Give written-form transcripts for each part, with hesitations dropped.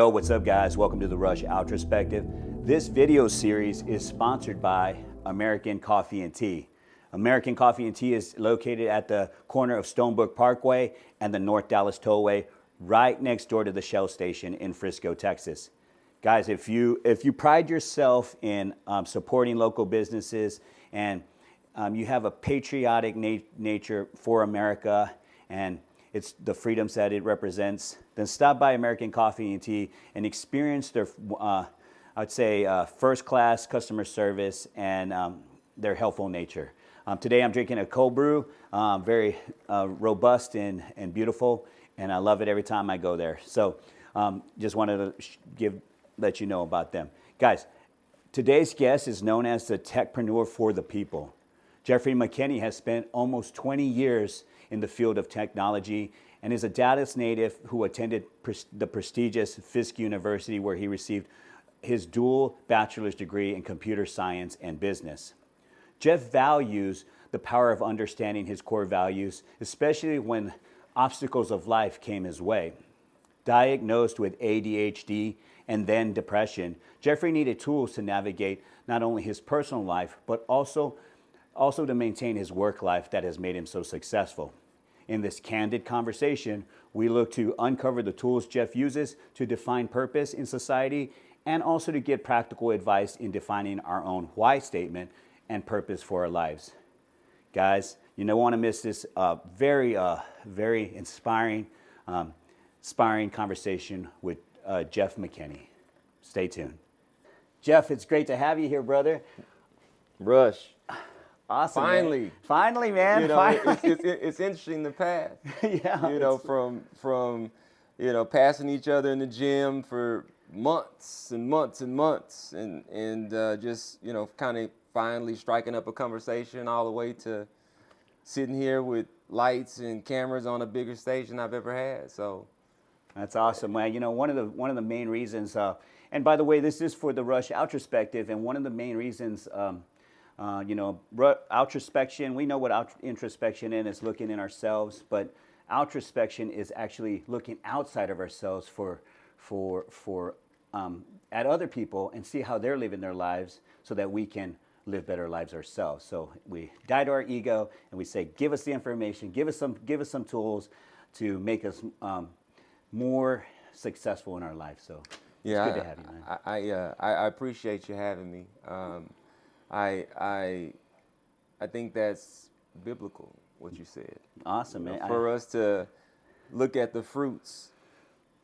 Yo, what's up guys? Welcome to the Rush Outrospective. This video series is sponsored by American Coffee and Tea. American Coffee and Tea is located at the corner of Stonebrook Parkway and the North Dallas Tollway, right next door to the Shell station in Frisco, Texas. Guys, if you pride yourself in supporting local businesses and you have a patriotic nature for America and it's the freedoms that it represents, then stop by American Coffee and Tea and experience their, I'd say, first-class customer service and their helpful nature. Today I'm drinking a cold brew, very robust and beautiful, and I love it every time I go there. So just wanted to let you know about them. Guys, today's guest is known as the Techprenure for the people. Jeffrey McKinney has spent almost 20 years in the field of technology and is a Dallas native who attended the prestigious Fisk University, where he received his dual bachelor's degree in computer science and business. Jeff values the power of understanding his core values, especially when obstacles of life came his way. Diagnosed with ADHD and then depression, Jeffrey needed tools to navigate not only his personal life, but also to maintain his work life that has made him so successful. In this candid conversation, we look to uncover the tools Jeff uses to define purpose in society and also to get practical advice in defining our own why statement and purpose for our lives. Guys, you don't want to miss this very inspiring conversation with Jeff McKinney. Stay tuned. Jeff, it's great to have you here, brother. Rush. Awesome. Finally, man. You know, Finally. it's interesting the path. Yeah. You know, from passing each other in the gym for months and months and months, and just kind of finally striking up a conversation all the way to sitting here with lights and cameras on a bigger stage than I've ever had. So that's awesome, man. You know, one of the main reasons, and by the way, this is for the Rush Outrospective, and one of the main reasons. Outrospection, we know what introspection is looking in ourselves, but outrospection is actually looking outside of ourselves at other people and see how they're living their lives so that we can live better lives ourselves. So we die to our ego and we say, give us the information, give us some tools to make us more successful in our life. So yeah, it's good to have you, man. I appreciate you having me. I think that's biblical, what you said. Awesome, man. For us to look at the fruits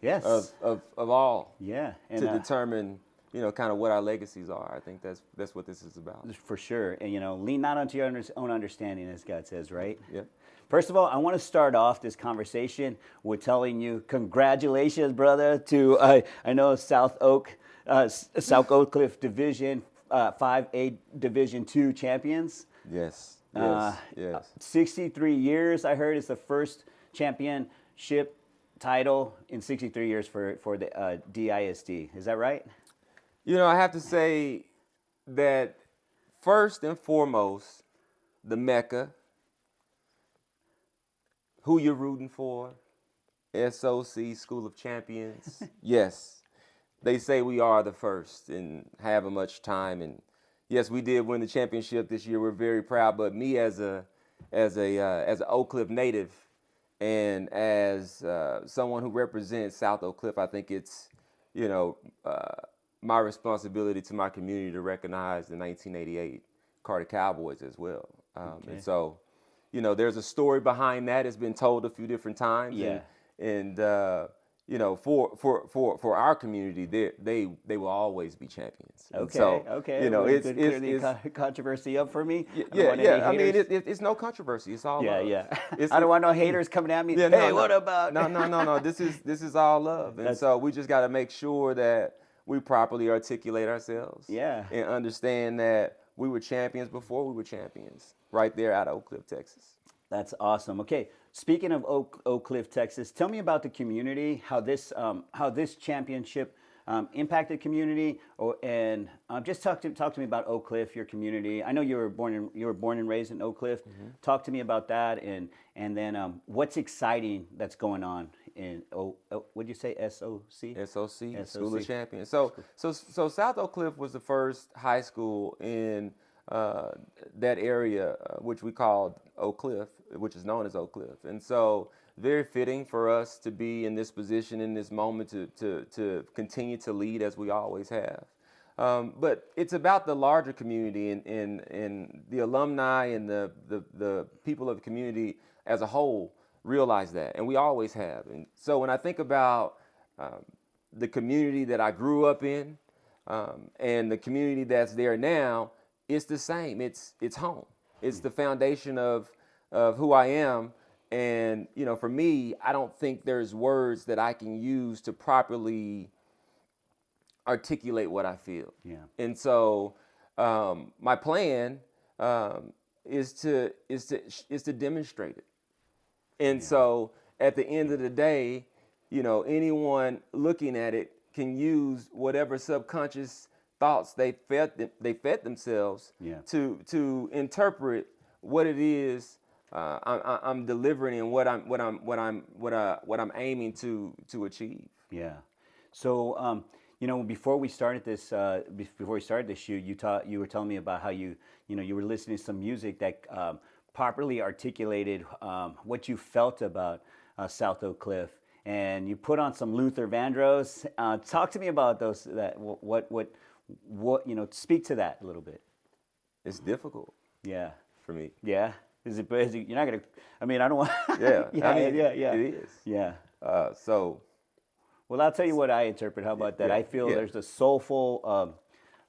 yes. of all, yeah, and, to determine, kind of what our legacies are. I think that's what this is about. For sure. And, lean not onto your own understanding, as God says, right? Yep. First of all, I want to start off this conversation with telling you congratulations, brother, to, I know, South Oak Cliff Division 5A Division II champions. Yes. 63 years, I heard, is the first championship title in 63 years for the DISD. Is that right? I have to say that first and foremost, the Mecca, who you're rooting for, SOC, School of Champions. Yes. They say we are the first and have much time, and yes, we did win the championship this year. We're very proud. But me as an Oak Cliff native and as someone who represents South Oak Cliff, I think it's my responsibility to my community to recognize the 1988 Carter Cowboys as well. Okay. And so, there's a story behind that. It's been told a few different times. Yeah. And for our community, they will always be champions. Okay, so, okay. It's clear the controversy up for me. Yeah. I mean, it's no controversy. It's all love. Yeah. I don't want no haters coming at me. Yeah, hey, what about? No. This is all love, and so we just got to make sure that we properly articulate ourselves. Yeah. And understand that we were champions before we were champions. Right there out of Oak Cliff, Texas. That's awesome. Okay, speaking of Oak Cliff, Texas, tell me about the community, how this championship impacted community, and just talk to me about Oak Cliff, your community. I know you were born and raised in Oak Cliff. Mm-hmm. Talk to me about that, and then what's exciting that's going on what'd you say, SOC? SOC, School of Champions. So South Oak Cliff was the first high school in that area, which we called Oak Cliff, which is known as Oak Cliff. And so very fitting for us to be in this position in this moment to continue to lead as we always have. But it's about the larger community and the alumni and the people of the community as a whole realize that, and we always have. And so when I think about the community that I grew up in and the community that's there now, it's the same. It's home. It's the foundation of who I am. And, you know, for me, I don't think there's words that I can use to properly articulate what I feel. Yeah. And so my plan is to demonstrate it. And so at the end of the day, you know, anyone looking at it can use whatever subconscious thoughts they fed themselves to interpret what it is I'm delivering and what I'm aiming to achieve. Yeah. So you know, before we started this shoot, you were telling me about how you were listening to some music that properly articulated what you felt about South Oak Cliff, and you put on some Luther Vandross. Talk to me about those. What speak to that a little bit. It's difficult. Yeah. For me. Yeah. Is it? You're not gonna. I mean, I don't want. Yeah. Yeah. It is. Yeah. So. Well, I'll tell you what I interpret. How about that? I feel there's a soulful,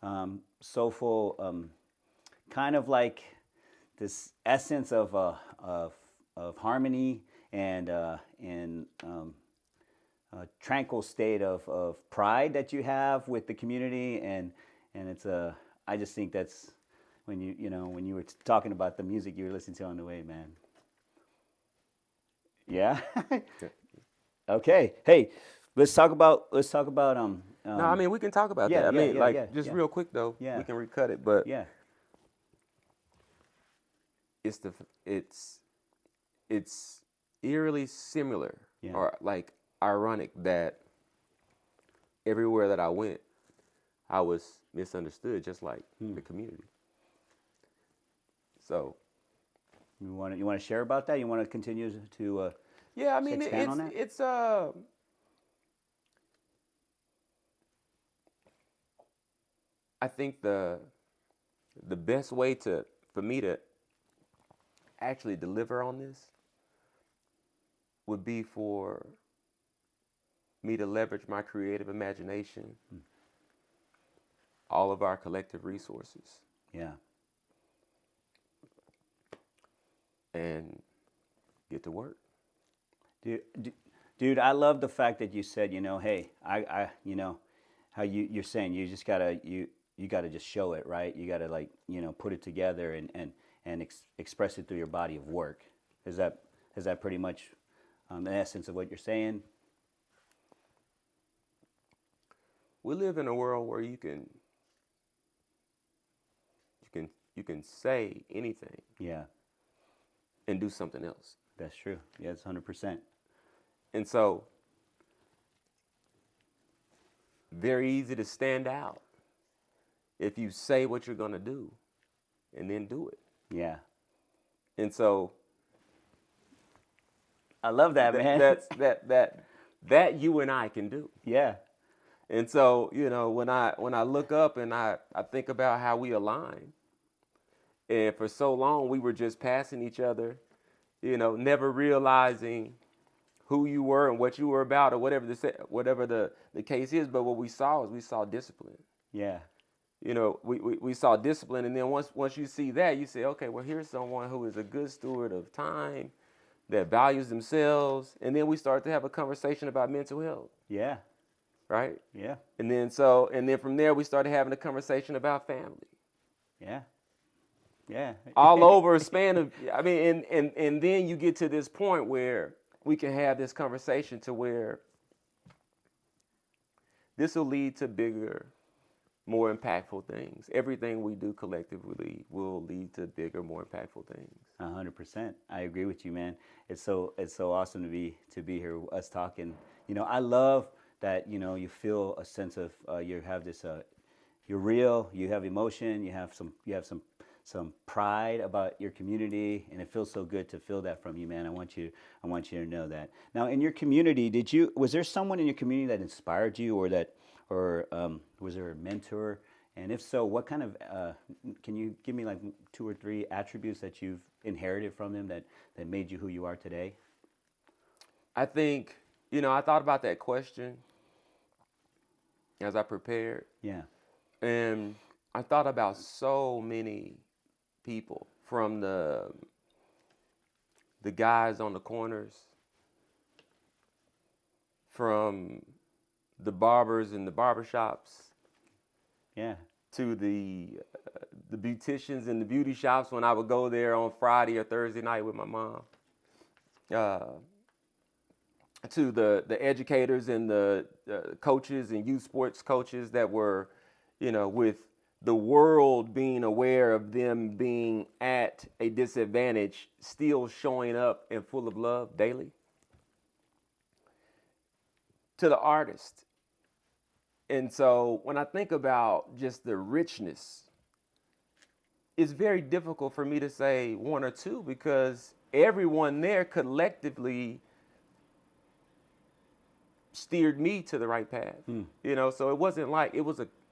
kind of like this essence of harmony and a tranquil state of pride that you have with the community, and it's I just think that's when you were talking about the music you were listening to on the way, man. Yeah. Okay. Hey. Let's talk about no, I mean we can talk about that. I mean, just real quick though. Yeah. We can recut it, but yeah, it's eerily similar or like ironic that everywhere that I went, I was misunderstood, just like the community. So you want to share about that? You want to continue to yeah, I mean expand on that? It's I think the best way for me to actually deliver on this would be for me to leverage my creative imagination, all of our collective resources. Yeah. And get to work. Dude, I love the fact that you said, hey, I how you're saying you just gotta you got to just show it, right? You got to put it together and express it through your body of work. Is that pretty much the essence of what you're saying? We live in a world where you can say anything. Yeah. And do something else. That's true. Yeah, it's 100%. And so, very easy to stand out if you say what you're going to do and then do it. Yeah. And so I love that, man. That you and I can do. Yeah. And so, when I look up and I think about how we align, and for so long we were just passing each other, never realizing who you were and what you were about or whatever the case is. But what we saw discipline. Yeah. We saw discipline, and then once you see that, you say, okay, well, here's someone who is a good steward of time, that values themselves, and then we start to have a conversation about mental health. Yeah. Right? Yeah. And then from there we started having a conversation about family. Yeah. Yeah. All over a span of, and then you get to this point where we can have this conversation to where this will lead to bigger more impactful things. Everything we do collectively will lead to bigger, more impactful things. 100%. I agree with you, man. It's so awesome to be here, us talking. I love that. You feel a sense of you have this. You're real. You have emotion. You have some pride about your community, and it feels so good to feel that from you, man. I want you to know that. Now, in your community, was there someone in your community that inspired you, or was there a mentor? And if so, what kind of, can you give me like 2 or 3 attributes that you've inherited from them that made you who you are today? I think, I thought about that question as I prepared. Yeah. And I thought about so many people, from the guys on the corners, from the barbers in the barbershops, Yeah. to the beauticians in the beauty shops when I would go there on Friday or Thursday night with my mom, to the educators and the coaches and youth sports coaches that were, with the world being aware of them being at a disadvantage, still showing up and full of love daily. To the artist. And so when I think about just the richness, it's very difficult for me to say 1 or 2, because everyone there collectively steered me to the right path. So it wasn't like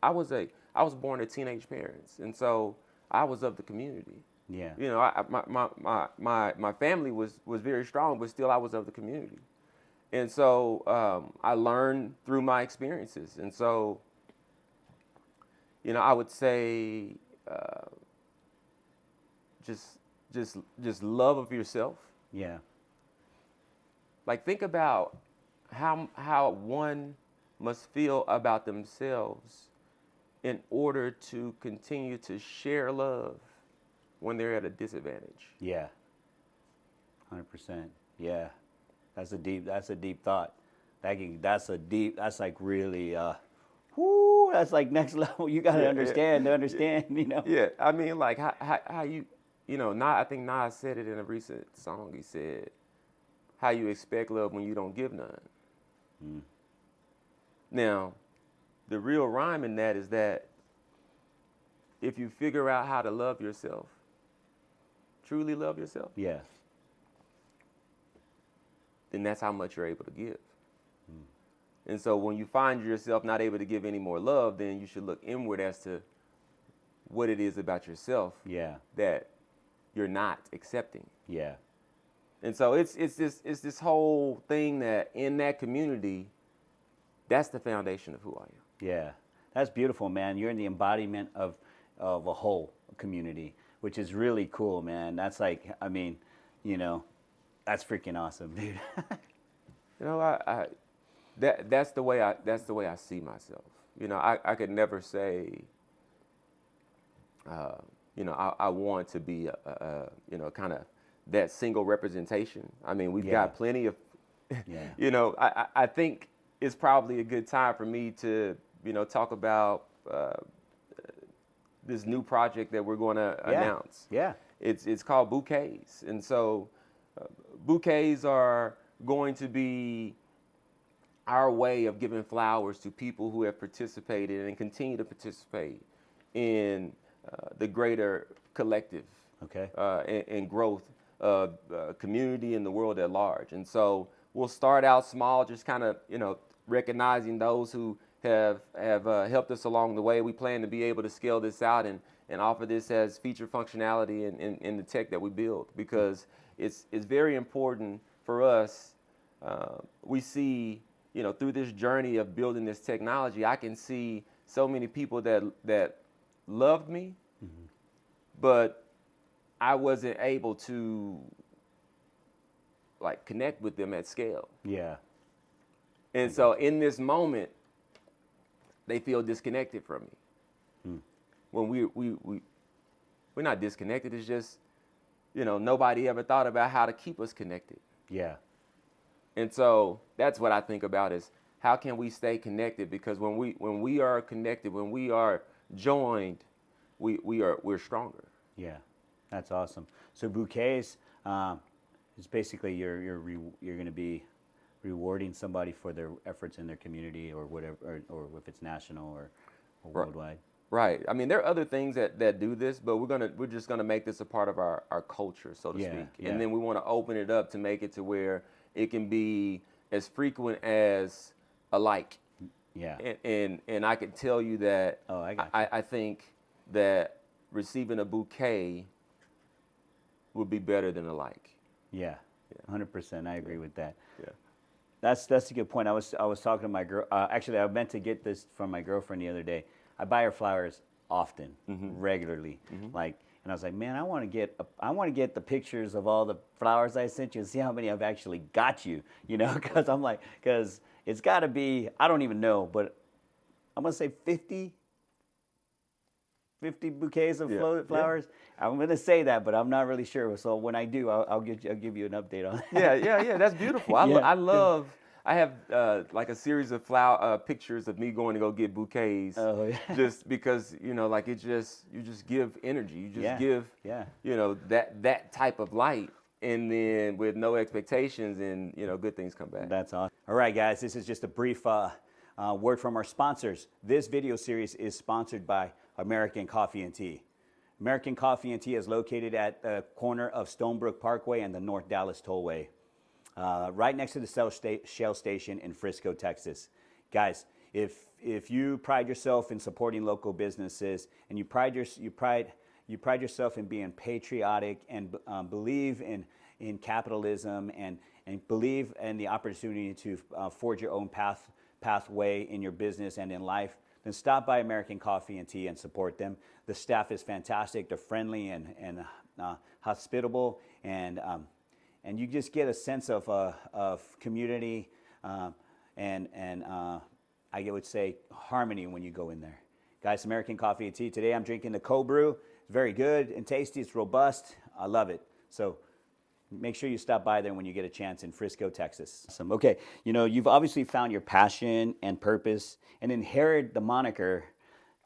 I was born to teenage parents, and so I was of the community. Yeah. My family was very strong, but still I was of the community. And so I learned through my experiences. And so, I would say just love of yourself. Yeah. Like, think about how one must feel about themselves in order to continue to share love when they're at a disadvantage. Yeah. 100%. Yeah. That's a deep thought. That's like really, that's like next level. You got to understand. Yeah, I mean, like how you, I think Nas said it in a recent song. He said, how you expect love when you don't give none. Now, the real rhyme in that is that if you figure out how to love yourself, truly love yourself, Yeah. then that's how much you're able to give. And so when you find yourself not able to give any more love, then you should look inward as to what it is about yourself Yeah. that you're not accepting. Yeah. And so it's this whole thing that in that community, that's the foundation of who I am. Yeah. That's beautiful, man. You're in the embodiment of a whole community, which is really cool, man. That's like, that's freaking awesome, dude. That's the way I see myself. I could never say, I want to be kind of that single representation. I mean, we've got plenty of, I think it's probably a good time for me to, talk about this new project that we're going to announce. Yeah. It's called Bouquets. And so bouquets are going to be our way of giving flowers to people who have participated and continue to participate in the greater collective and growth of community and the world at large. And so we'll start out small, just kind of, recognizing those who have helped us along the way. We plan to be able to scale this out and offer this as feature functionality in the tech that we build, because it's very important for us. We see, through this journey of building this technology, I can see so many people that loved me, but I wasn't able to connect with them at scale. Yeah. And so in this moment, they feel disconnected from me. When we're not disconnected. It's just, nobody ever thought about how to keep us connected. Yeah. And so that's what I think about is how can we stay connected? Because when we are connected, when we are joined, we're stronger. Yeah, that's awesome. So bouquets is basically you're going to be rewarding somebody for their efforts in their community or whatever, or if it's national or worldwide. Right. I mean, there are other things that do this, but we're just gonna make this a part of our culture, so to speak. Yeah. And then we want to open it up to make it to where it can be as frequent as a like. Yeah. And I can tell you that I think that receiving a bouquet would be better than a like. Yeah. 100%. I agree with that. Yeah. That's a good point. I was talking to my girl. Actually, I meant to get this from my girlfriend the other day. I buy her flowers often, regularly. Like, and I was like, man, I want to get the pictures of all the flowers I sent you and see how many I've actually got you. You know, because it's got to be, I don't even know, but I'm gonna say 50 bouquets of flowers. Yeah. I'm gonna say that, but I'm not really sure. So when I do, I'll give you an update on that. Yeah. That's beautiful. I have like a series of pictures of me going to go get bouquets. Oh, yeah. Just because, like you just give energy. You just give, that type of light, and then with no expectations, and good things come back. That's awesome. All right, guys, this is just a brief word from our sponsors. This video series is sponsored by American Coffee and Tea. American Coffee and Tea is located at the corner of Stonebrook Parkway and the North Dallas Tollway. Right next to the Shell station in Frisco, Texas. Guys, if you pride yourself in supporting local businesses and you pride yourself in being patriotic and believe in capitalism and believe in the opportunity to forge your own pathway in your business and in life, then stop by American Coffee and Tea and support them. The staff is fantastic. They're friendly and hospitable, and you just get a sense of community and I would say harmony when you go in there. Guys, American Coffee and Tea. Today I'm drinking the cold brew. It's very good and tasty. It's robust. I love it. So make sure you stop by there when you get a chance in Frisco, Texas. Awesome. Okay, you've obviously found your passion and purpose and inherited the moniker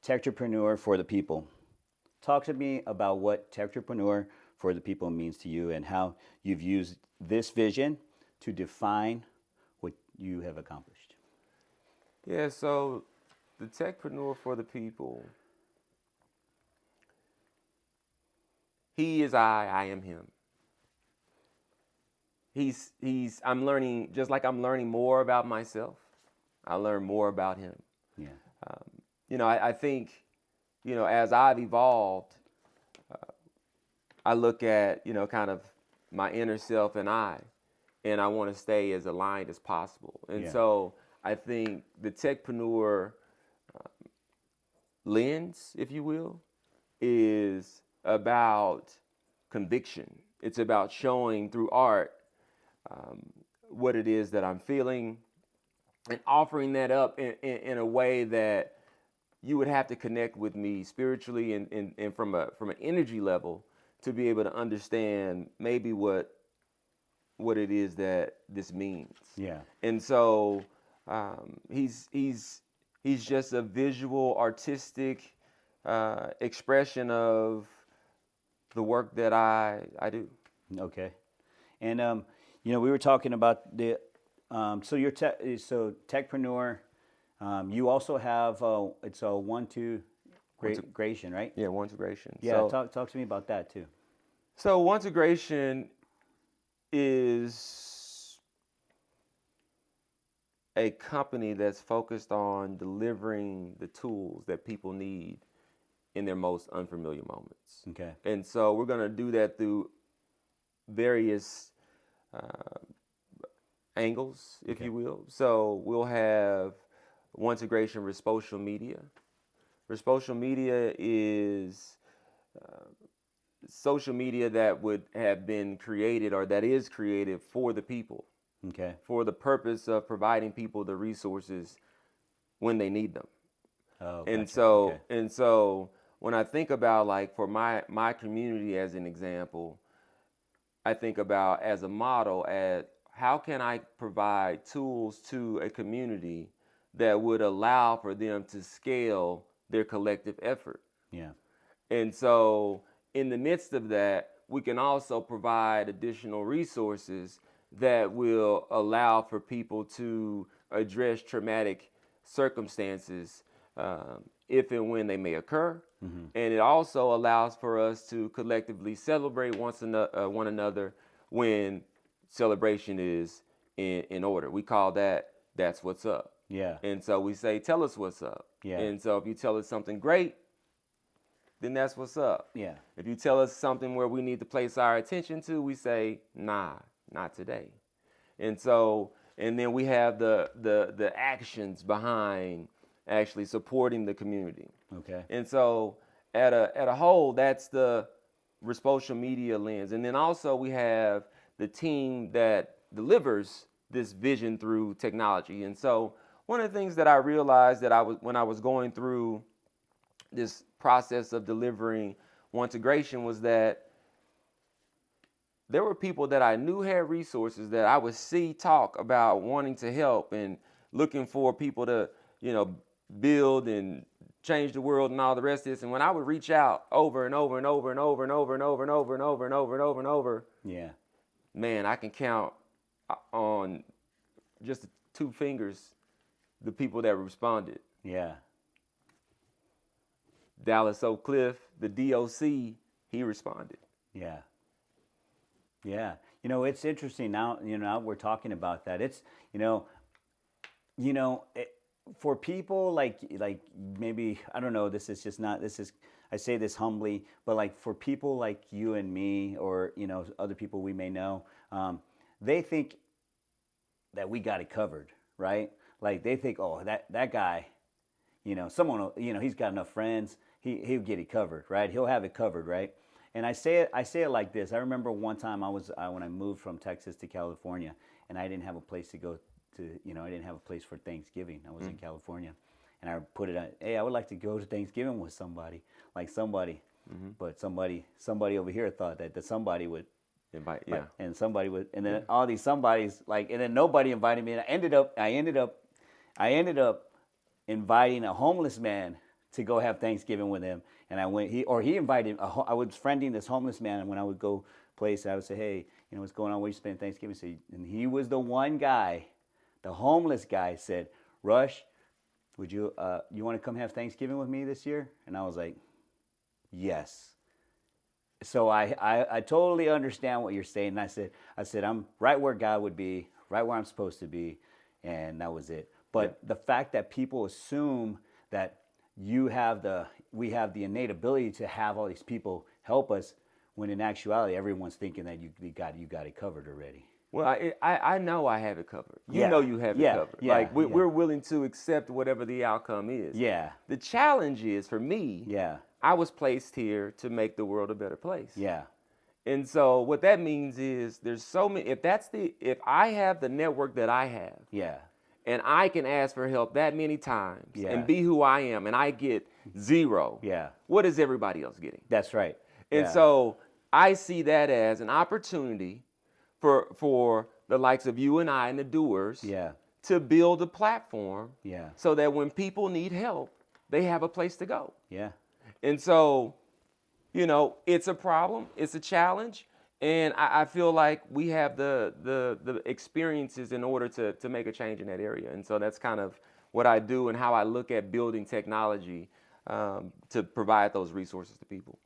Techprenure for the people. Talk to me about what Techprenure for the people means to you and how you've used this vision to define what you have accomplished. Yeah, so the Techprenure for the people, he is I am him. I'm learning, just like I'm learning more about myself, I learn more about him. Yeah. I think, as I've evolved, I look at, kind of my inner self and I want to stay as aligned as possible. And so I think the Techprenure lens, if you will, is about conviction. It's about showing through art what it is that I'm feeling and offering that up in a way that you would have to connect with me spiritually and from an energy level to be able to understand maybe what it is that this means. Yeah. And so he's just a visual, artistic expression of the work that I do. Okay. And we were talking about the Techprenure. You also have it's a one-to-gration, right? Yeah, one-to-gration. Yeah, so, talk to me about that too. So one-to-gration is a company that's focused on delivering the tools that people need in their most unfamiliar moments. Okay. And so we're going to do that through various angles, if you will. So we'll have one-to-gration with social media. Where social media is social media that would have been created or that is created for the people. Okay. For the purpose of providing people the resources when they need them. Oh, gotcha. And so when I think about, like, for my community as an example, I think about as a model at how can I provide tools to a community that would allow for them to scale their collective effort? Yeah. And so in the midst of that, we can also provide additional resources that will allow for people to address traumatic circumstances if and when they may occur. Mm-hmm. And it also allows for us to collectively celebrate one another when celebration is in order. We call that's what's up. Yeah. And so we say, tell us what's up. Yeah. And so if you tell us something great, then that's what's up. Yeah. If you tell us something where we need to place our attention to, we say, nah, not today. And so, and then we have the actions behind actually supporting the community. Okay. And so at a whole, that's the social media lens. And then also we have the team that delivers this vision through technology. And so one of the things that I realized that when I was going through this process of delivering Ontegration was that there were people that I knew had resources that I would see talk about wanting to help and looking for people to, build and change the world and all the rest of this. And when I would reach out over and over and over and over and over and over and over and over and over and over and over, yeah, man, I can count on just 2 fingers the people that responded. Yeah. Dallas Oak Cliff, the DOC, he responded. Yeah. Yeah. It's interesting now, now we're talking about that. It's, for people like maybe, I don't know, I say this humbly, but like for people like you and me or, other people we may know, they think that we got it covered, right? Like they think, oh, that guy, someone, he's got enough friends, he'll get it covered, right? He'll have it covered, right? And I say it like this. I remember one time when I moved from Texas to California, and I didn't have a place to go to, I didn't have a place for Thanksgiving. I was in California, and I put it on, hey, I would like to go to Thanksgiving with somebody, but somebody over here thought that somebody would invite, yeah, and somebody would, and then all these somebodies and then nobody invited me, and I ended up inviting a homeless man to go have Thanksgiving with him. And I went, he invited, I was friending this homeless man, and when I would go place, I would say, hey, what's going on, where you spend Thanksgiving? So and he was the one guy, the homeless guy said, Rush, would you want to come have Thanksgiving with me this year? And I was like, yes. So I totally understand what you're saying. And I said, I'm right where God would be, right where I'm supposed to be. And that was it. But the fact that people assume that we have the innate ability to have all these people help us, when in actuality everyone's thinking that you got it covered already. Well, I know I have it covered. You know you have it covered. Yeah, like we're willing to accept whatever the outcome is. Yeah. The challenge is for me. Yeah. I was placed here to make the world a better place. Yeah. And so what that means is there's so many. If I have the network that I have. Yeah. And I can ask for help that many times and be who I am, and I get 0. Yeah. What is everybody else getting? That's right. And so I see that as an opportunity for the likes of you and I and the doers to build a platform so that when people need help, they have a place to go. Yeah. And so, it's a problem, it's a challenge. And I feel like we have the experiences in order to make a change in that area. And so that's kind of what I do and how I look at building technology to provide those resources to people.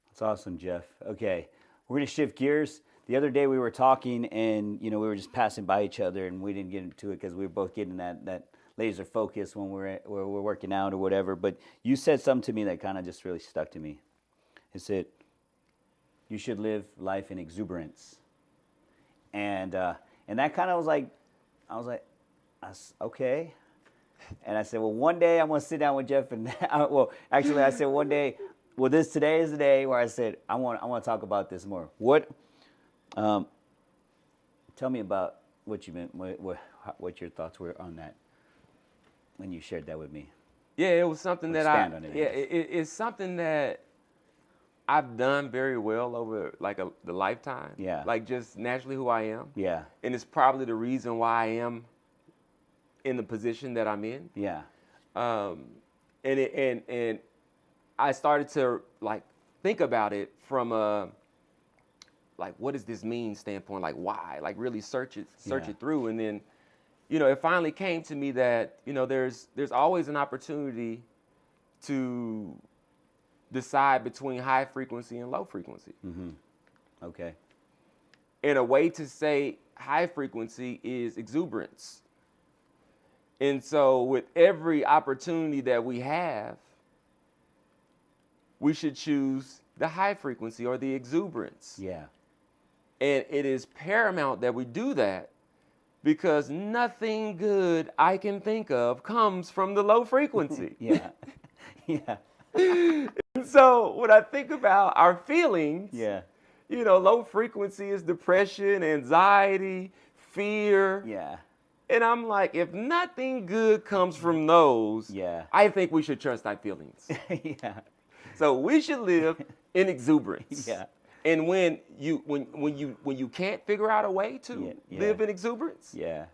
That's awesome, Jeff. Okay, we're going to shift gears. The other day we were talking and, we were just passing by each other and we didn't get into it because we were both getting that laser focus when we're working out or whatever. But you said something to me that kind of just really stuck to me. It said, you should live life in exuberance. And that kind of was like, okay. And I said, well, one day I'm going to sit down with Jeff and, I said one day, today is the day where I said, I want to talk about this more. Tell me about what you meant, what your thoughts were on that when you shared that with me. Yeah, it was something it's something that I've done very well over like the lifetime. Yeah. Like just naturally who I am. Yeah. And it's probably the reason why I am in the position that I'm in. Yeah. And I started to like think about it from a like what does this mean standpoint, like why, like really search it through, and then it finally came to me that there's always an opportunity to decide between high frequency and low frequency. Mm-hmm. Okay. And a way to say high frequency is exuberance. And so with every opportunity that we have, we should choose the high frequency or the exuberance. Yeah. And it is paramount that we do that because nothing good I can think of comes from the low frequency. Yeah. Yeah. So when I think about our feelings, Yeah. Low frequency is depression, anxiety, fear. Yeah. And I'm like, if nothing good comes from those, Yeah. I think we should trust our feelings. Yeah. So we should live in exuberance. Yeah. And when you can't figure out a way to live in exuberance, Yeah.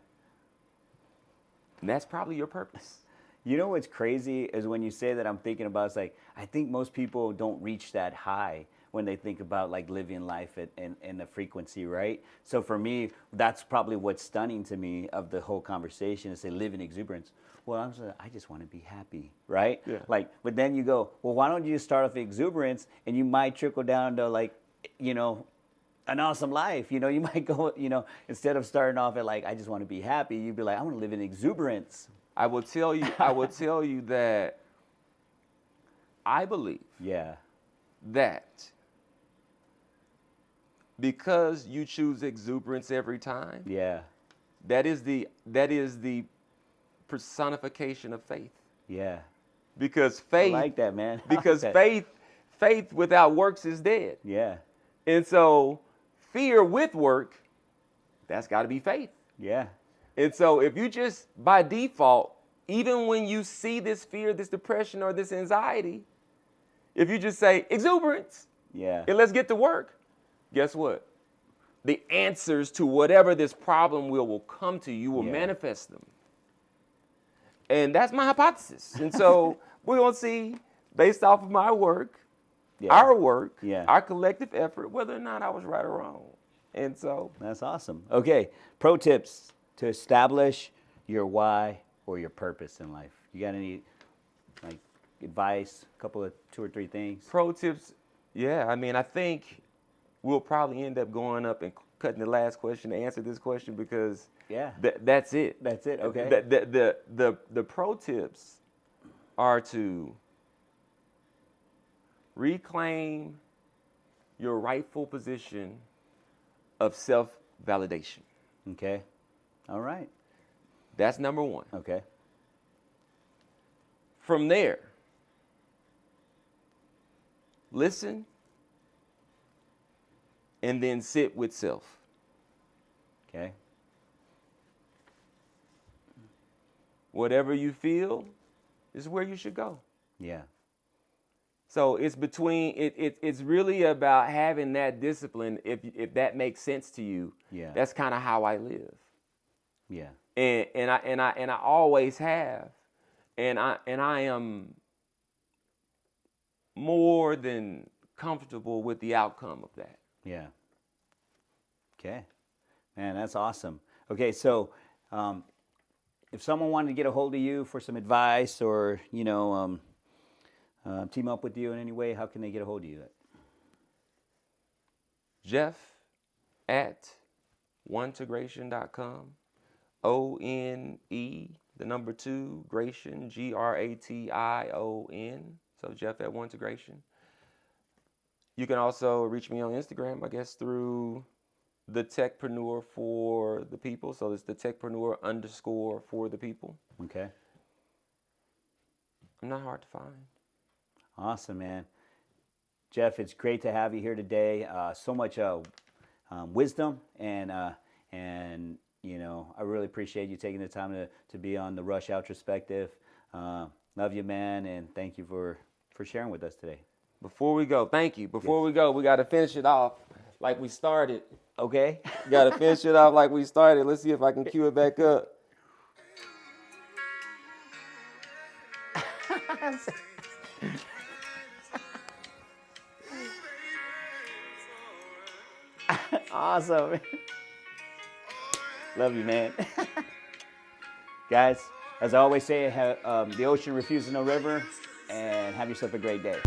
that's probably your purpose. You know what's crazy is when you say that, I'm thinking about, it's like, I think most people don't reach that high when they think about like living life in the frequency, right? So for me, that's probably what's stunning to me of the whole conversation is say live in exuberance. Well, I just want to be happy, right? Yeah. Like, but then you go, well, why don't you just start off exuberance and you might trickle down to like, an awesome life. You might go, instead of starting off at like, I just want to be happy, you'd be like, I want to live in exuberance. I will tell you that I believe that because you choose exuberance every time, that is the personification of faith. Yeah. Because faith, I like that, man. because faith without works is dead. Yeah. And so fear with work, that's got to be faith. Yeah. And so if you just by default, even when you see this fear, this depression, or this anxiety, if you just say exuberance, and let's get to work, guess what? The answers to whatever this problem will come to you. You will manifest them. And that's my hypothesis. And so we're going to see, based off of my work, our work, our collective effort, whether or not I was right or wrong. And so that's awesome. Okay, pro tips to establish your why or your purpose in life. You got any like advice, a couple of 2 or 3 things? Pro tips, I think we'll probably end up going up and cutting the last question to answer this question because that's it. That's it, okay. The pro tips are to reclaim your rightful position of self-validation. Okay. All right. That's number 1. Okay. From there, listen and then sit with self. Okay. Whatever you feel is where you should go. Yeah. So it's it's really about having that discipline. If that makes sense to you, that's kind of how I live. Yeah. And I always have, and I am more than comfortable with the outcome of that. Yeah. Okay. Man, that's awesome. Okay, so if someone wanted to get a hold of you for some advice or, team up with you in any way, how can they get a hold of you? Jeff@onetogration.com. ONE, 2, Gration, So Jeff@onetogration. You can also reach me on Instagram, I guess, through the Techprenure for the people. So it's the Techprenure _ for the people. Okay. I'm not hard to find. Awesome, man. Jeff, it's great to have you here today. So much wisdom and I really appreciate you taking the time to be on the Rush Outrospective. Love you, man, and thank you for sharing with us today. Before we go, thank you. Before we go, we got to finish it off like we started. Okay. Got to finish it off like we started. Let's see if I can cue it back up. Awesome. Love you, man. Guys, as I always say, the ocean refuses no river, and have yourself a great day.